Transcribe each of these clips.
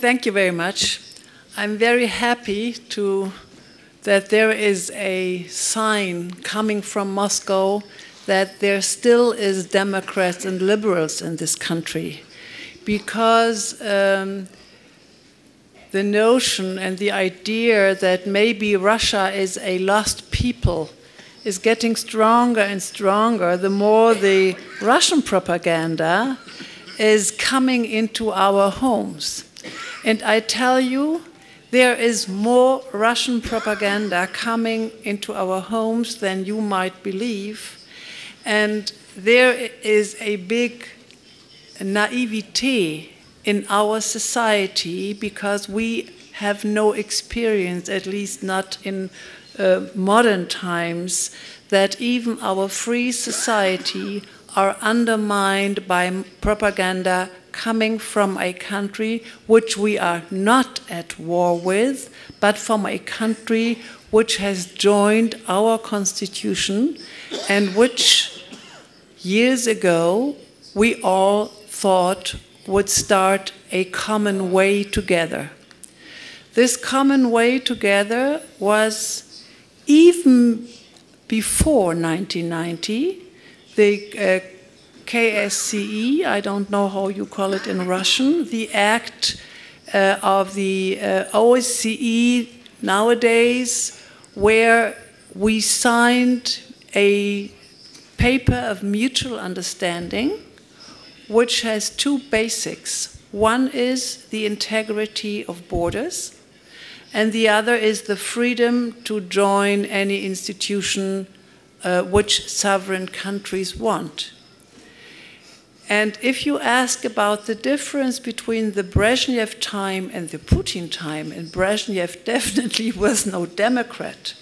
Thank you very much. I'm very happy that there is a sign coming from Moscow that there still is Democrats and liberals in this country, because the notion and the idea that maybe Russia is a lost people is getting stronger and stronger the more the Russian propaganda is coming into our homes. And I tell you, there is more Russian propaganda coming into our homes than you might believe. And there is a big naivete in our society because we have no experience, at least not in modern times, that even our free society are undermined by propaganda coming from a country which we are not at war with, but from a country which has joined our constitution and which years ago we all thought would start a common way together. This common way together was even before 1990, the KSCE, I don't know how you call it in Russian, the act of the OSCE nowadays, where we signed a paper of mutual understanding, which has two basics. One is the integrity of borders, and the other is the freedom to join any institution which sovereign countries want. And if you ask about the difference between the Brezhnev time and the Putin time, and Brezhnev definitely was no Democrat,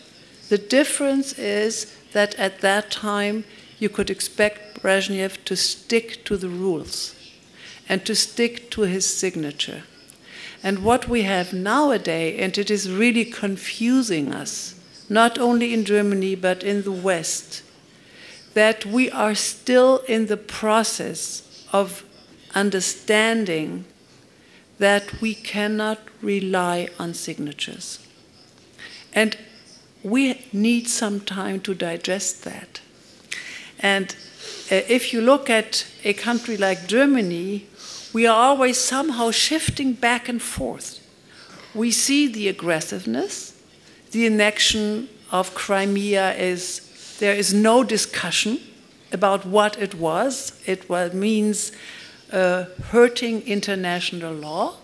the difference is that at that time you could expect Brezhnev to stick to the rules and to stick to his signature. And what we have nowadays, and it is really confusing us, not only in Germany but in the West, that we are still in the process of understanding that we cannot rely on signatures. And we need some time to digest that. And if you look at a country like Germany, we are always somehow shifting back and forth. We see the aggressiveness. The annexion of Crimea there is no discussion about what it was. It means hurting international law.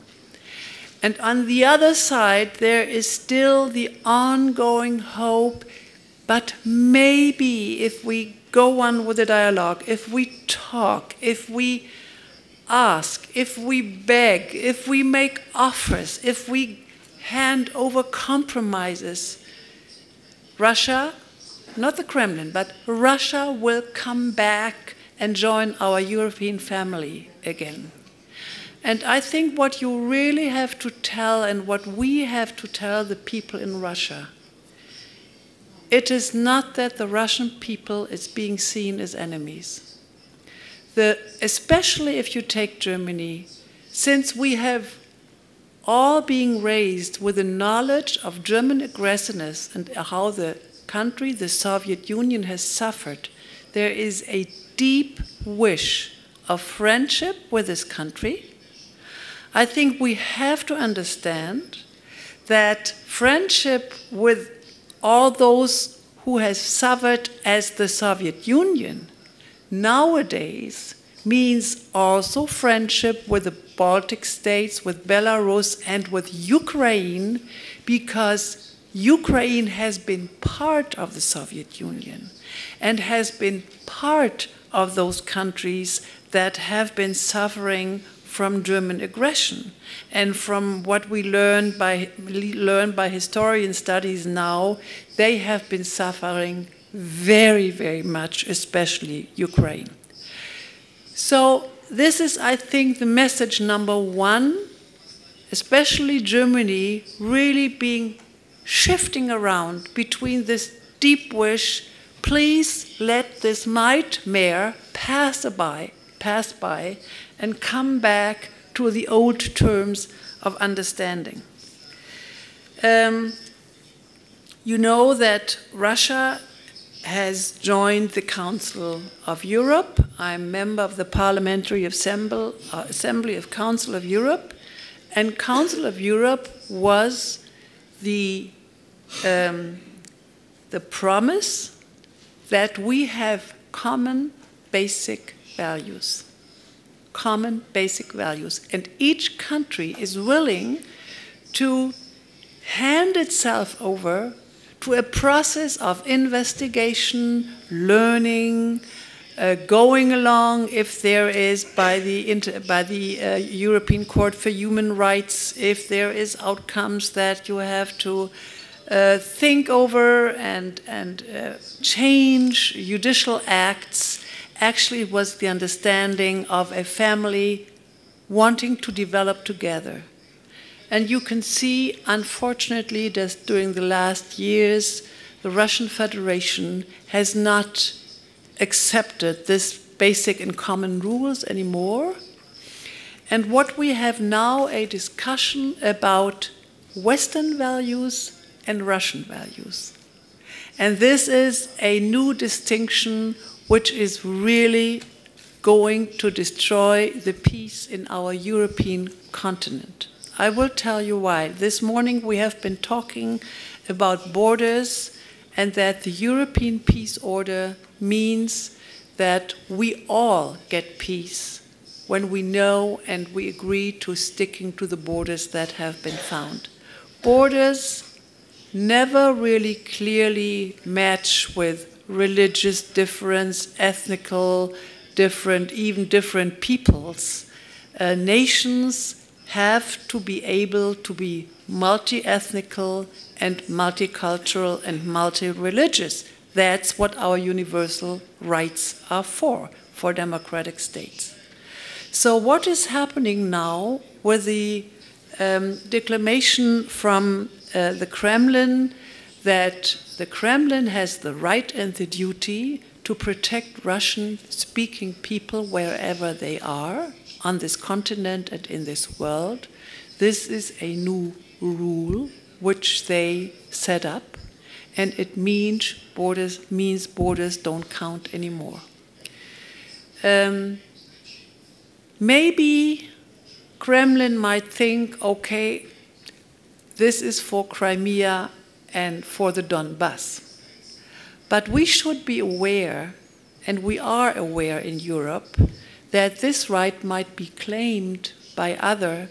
And on the other side, there is still the ongoing hope, but maybe if we go on with the dialogue, if we talk, if we ask, if we beg, if we make offers, if we hand over compromises, Russia, not the Kremlin, but Russia will come back and join our European family again. And I think what you really have to tell and what we have to tell the people in Russia, it is not that the Russian people is being seen as enemies. Especially if you take Germany, since we have all been raised with the knowledge of German aggressiveness and how the country, the Soviet Union, has suffered, there is a deep wish of friendship with this country. I think we have to understand that friendship with all those who have suffered as the Soviet Union nowadays means also friendship with the Baltic states, with Belarus, and with Ukraine, because Ukraine has been part of the Soviet Union and has been part of those countries that have been suffering from German aggression. And from what we learn by historian studies now, they have been suffering very, very much, especially Ukraine. So this is, I think, the message number one, especially Germany really shifting around between this deep wish, please let this nightmare pass by and come back to the old terms of understanding. You know that Russia has joined the Council of Europe. I'm a member of the Parliamentary Assembly of Council of Europe, and Council of Europe was the promise that we have common basic values. Common basic values. And each country is willing to hand itself over to a process of investigation, learning, going along if there is by the European Court for Human Rights, if there is outcomes that you have to think over and change judicial acts. Actually, it was the understanding of a family wanting to develop together. And you can see, unfortunately, that during the last years, the Russian Federation has not accepted this basic and common rules anymore. And what we have now a discussion about Western values and Russian values. And this is a new distinction which is really going to destroy the peace in our European continent. I will tell you why. This morning we have been talking about borders and that the European peace order means that we all get peace when we know and we agree to sticking to the borders that have been found. Borders never really clearly match with religious difference, ethnical different, even different peoples. Nations have to be able to be multi-ethnical and multicultural and multi-religious. That's what our universal rights are for democratic states. So what is happening now with the declaration from the Kremlin that the Kremlin has the right and the duty to protect Russian-speaking people wherever they are on this continent and in this world. This is a new rule which they set up, and it means borders don't count anymore. Maybe Kremlin might think, okay, this is for Crimea and for the Donbass. But we should be aware, and we are aware in Europe, that this right might be claimed by other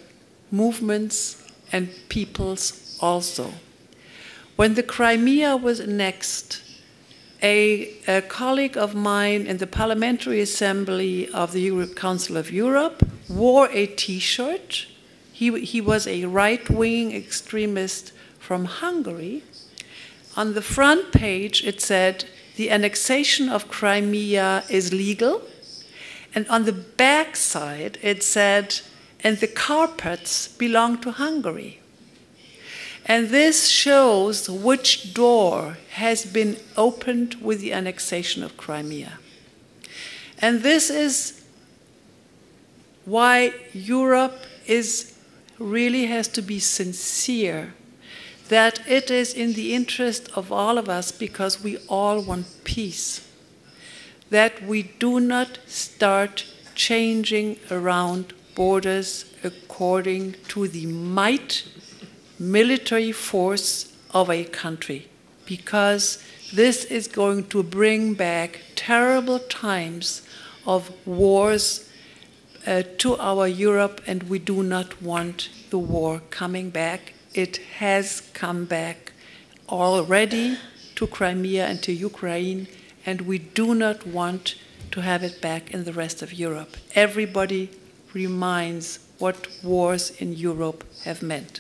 movements and peoples also. When the Crimea was annexed, a colleague of mine in the Parliamentary Assembly of the Council of Europe wore a T-shirt. He was a right-wing extremist from Hungary. On the front page it said, "The annexation of Crimea is legal." And on the back side it said, "And the carpets belong to Hungary." And this shows which door has been opened with the annexation of Crimea. And this is why Europe really has to be sincere, that it is in the interest of all of us, because we all want peace, that we do not start changing around borders according to the military force of a country, because this is going to bring back terrible times of wars to our Europe, and we do not want the war coming back. It has come back already to Crimea and to Ukraine, and we do not want to have it back in the rest of Europe. Everybody reminds what wars in Europe have meant.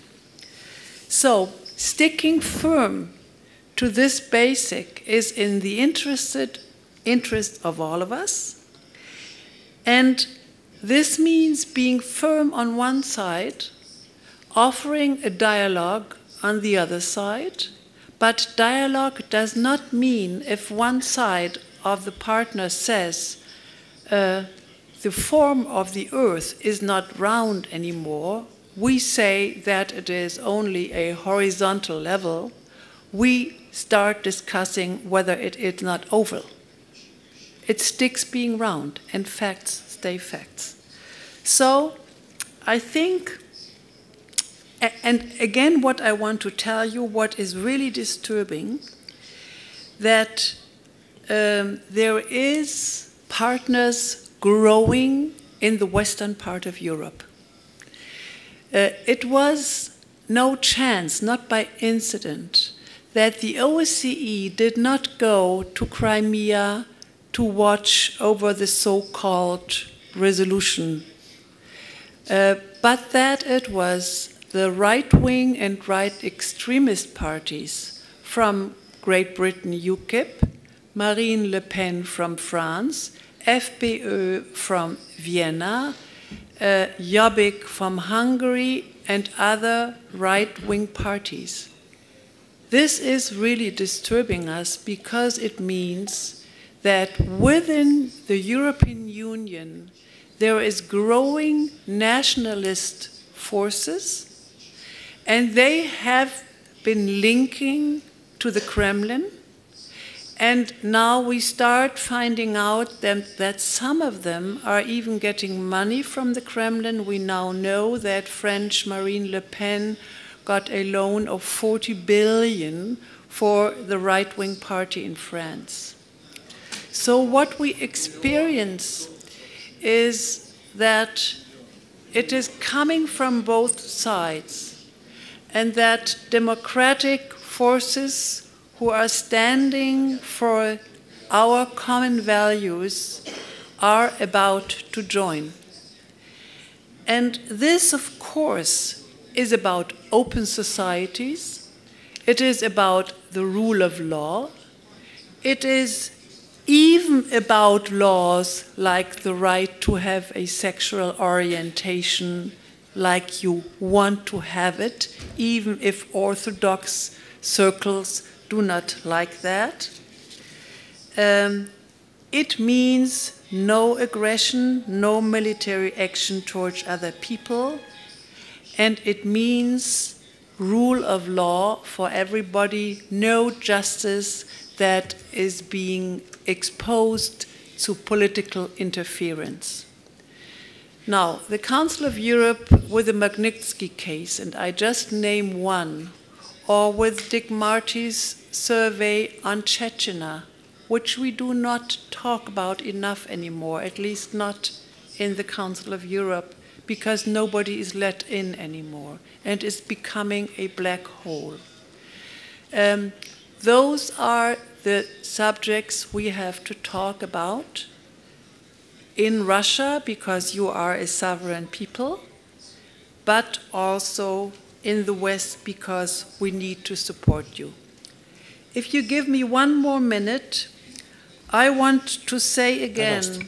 So, sticking firm to this basic is in the interest of all of us. And this means being firm on one side, offering a dialogue on the other side. But dialogue does not mean if one side of the partner says, the form of the Earth is not round anymore, we say that it is only a horizontal level, we start discussing whether it is not oval. It sticks being round, and facts stay facts. So I think, and again what I want to tell you, what is really disturbing, that there is partners growing in the western part of Europe. It was no chance, not by incident, that the OSCE did not go to Crimea to watch over the so-called resolution, but that it was the right-wing and right extremist parties from Great Britain, UKIP, Marine Le Pen from France, FPÖ from Vienna, Jobbik from Hungary, and other right-wing parties. This is really disturbing us because it means that within the European Union there is growing nationalist forces, and they have been linking to the Kremlin. And now we start finding out that some of them are even getting money from the Kremlin. We now know that French Marine Le Pen got a loan of 40 billion for the right-wing party in France. So what we experience is that it is coming from both sides, and that democratic forces who are standing for our common values are about to join. And this, of course, is about open societies. It is about the rule of law. It is even about laws like the right to have a sexual orientation like you want to have it, even if Orthodox circles do not like that. It means no aggression, no military action towards other people, and it means rule of law for everybody, no justice that is being exposed to political interference. Now, the Council of Europe with the Magnitsky case, and I just name one, or with Dick Marty's survey on Chechnya, which we do not talk about enough anymore, at least not in the Council of Europe, because nobody is let in anymore, and is becoming a black hole. Those are the subjects we have to talk about in Russia, because you are a sovereign people, but also in the West, because we need to support you. If you give me one more minute, I want to say again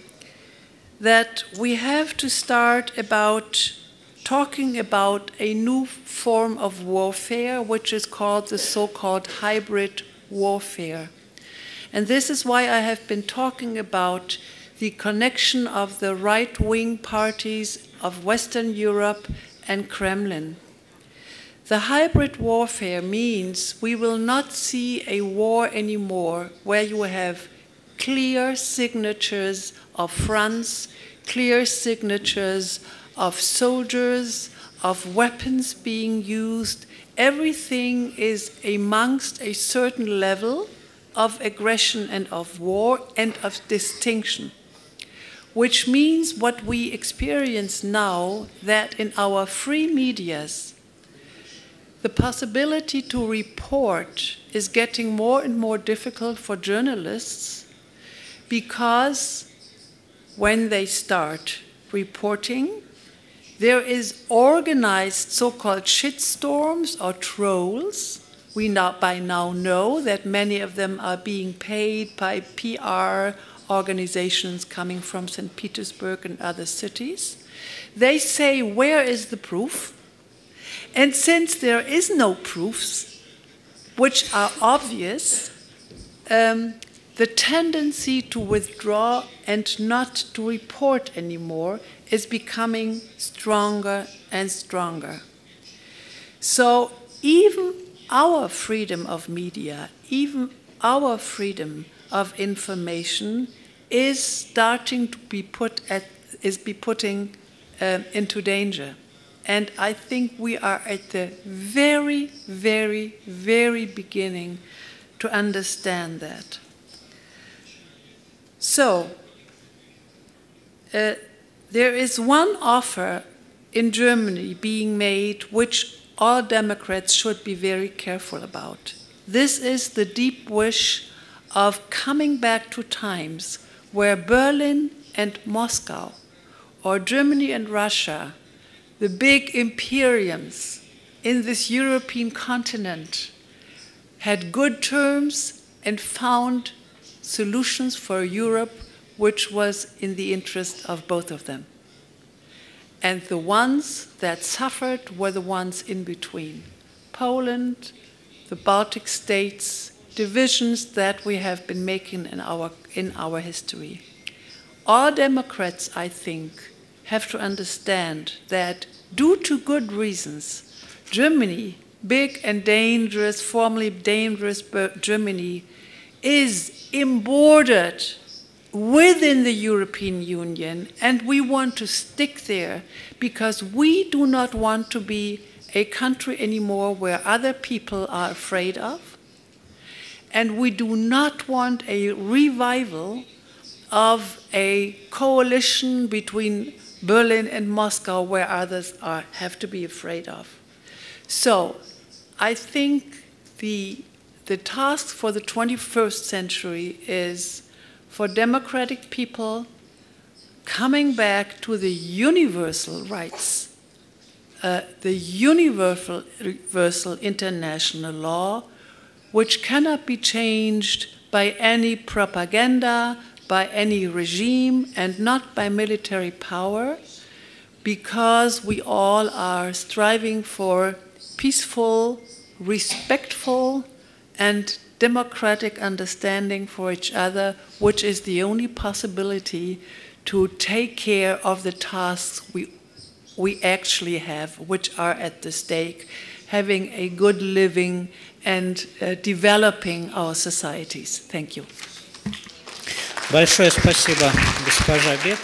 that we have to start about talking about a new form of warfare, which is called the so-called hybrid warfare. And this is why I have been talking about the connection of the right-wing parties of Western Europe and Kremlin. The hybrid warfare means we will not see a war anymore where you have clear signatures of fronts, clear signatures of soldiers, of weapons being used. Everything is amongst a certain level of aggression and of war and of distinction, which means what we experience now, that in our free medias, the possibility to report is getting more and more difficult for journalists, because when they start reporting, there is organized so-called shitstorms or trolls. We by now know that many of them are being paid by PR organizations coming from St. Petersburg and other cities. They say, where is the proof? And since there is no proofs, which are obvious, the tendency to withdraw and not to report anymore is becoming stronger and stronger. So even our freedom of media, even our freedom of information is starting to be putting into danger. And I think we are at the very, very, very beginning to understand that. So, there is one offer in Germany being made which all Democrats should be very careful about. This is the deep wish of coming back to times where Berlin and Moscow, or Germany and Russia, the big imperiums in this European continent, had good terms and found solutions for Europe which was in the interest of both of them. And the ones that suffered were the ones in between. Poland, the Baltic states, divisions that we have been making in our history. All Democrats, I think, have to understand that due to good reasons, Germany, big and dangerous, formerly dangerous Germany, is embordered within the European Union, and we want to stick there because we do not want to be a country anymore where other people are afraid of, and we do not want a revival of a coalition between Berlin and Moscow where others have to be afraid of. So I think the task for the 21st century is for democratic people coming back to the universal rights, the universal international law, which cannot be changed by any propaganda, by any regime, and not by military power, because we all are striving for peaceful, respectful, and democratic understanding for each other, which is the only possibility to take care of the tasks we actually have, which are at the stake, having a good living and developing our societies. Thank you. Большое спасибо, госпожа Бек.